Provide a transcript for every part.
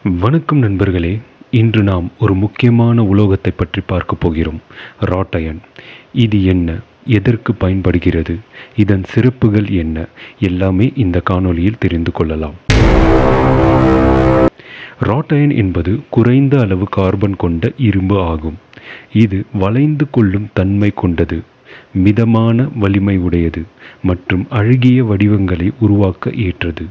வணக்கம் நண்பர்களே. இன்று நாம் ஒரு முக்கியமான உலோகத்தை பற்றி பார்க்க போகிறோம். Rod iron. இது என்ன, எதற்கு பயன்படுகிறது, இதன் சிறப்புகள் என்ன, எல்லாமே இந்த காணொளியில் தெரிந்து கொள்ளலாம். ராட் அயன் என்பது குறைந்த அளவு கார்பன் கொண்ட இரும்பு ஆகும். இது வளைந்து கொள்ளும் தன்மை கொண்டது, மிதமான வலிமை உடையது மற்றும் அழகிய வடிவங்களை உருவாக்க ஏற்றது.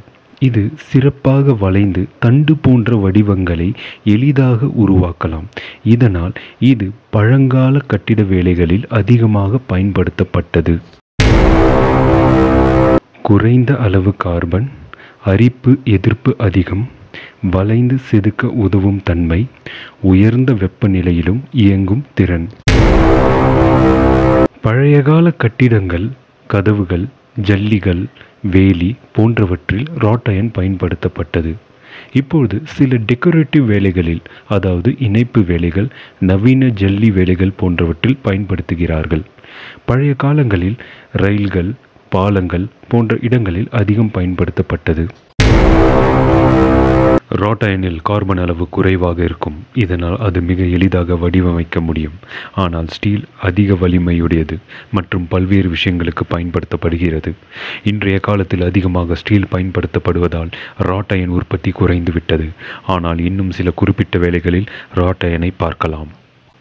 இது சிறப்பாக வளைந்து தண்டு போன்ற வடிவங்களை எளிதாக உருவாக்கலாம். இதனால் இது பழங்கால கட்டிட வேலைகளில் அதிகமாக பயன்படுத்தப்பட்டது. குறைந்த அளவு கார்பன், அரிப்பு எதிர்ப்பு அதிகம், வளைந்து செதுக்க உதவும் தன்மை, உயர்ந்த வெப்பநிலையிலும் இயங்கும் திறன். பழையகால கட்டிடங்கள், கதவுகள், ஜல்லிகள், வேலி போன்றவற்றில் ராட் அயன் பயன்படுத்தப்பட்டது. இப்பொழுது சில டெக்கரேட்டிவ் வேலைகளில், அதாவது இணைப்பு வேலைகள், நவீன ஜல்லி வேலைகள் போன்றவற்றில் பயன்படுத்துகிறார்கள். பழைய காலங்களில் ரயில்கள், பாலங்கள் போன்ற இடங்களில் அதிகம் பயன்படுத்தப்பட்டது. ராட் அயனில் கார்பன் அளவு குறைவாக இருக்கும். இதனால் அது மிக எளிதாக வடிவமைக்க முடியும். ஆனால் ஸ்டீல் அதிக வலிமையுடையது மற்றும் பல்வேறு விஷயங்களுக்கு பயன்படுத்தப்படுகிறது. இன்றைய காலத்தில் அதிகமாக ஸ்டீல் பயன்படுத்தப்படுவதால் ராட் அயன் உற்பத்தி குறைந்து விட்டது. ஆனால் இன்னும் சில குறிப்பிட்ட வேலைகளில் ராட் அயனை பார்க்கலாம்.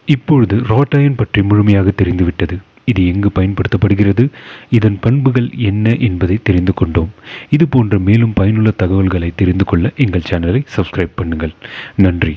இப்பொழுது ராட் அயன் பற்றி முழுமையாக தெரிந்துவிட்டது. இது எங்கு பயன்படுத்தப்படுகிறது, இதன் பண்புகள் என்ன என்பதை தெரிந்து கொண்டோம். இது போன்ற மேலும் பயனுள்ள தகவல்களை தெரிந்து கொள்ள எங்கள் சேனலை சப்ஸ்கிரைப் பண்ணுங்கள். நன்றி.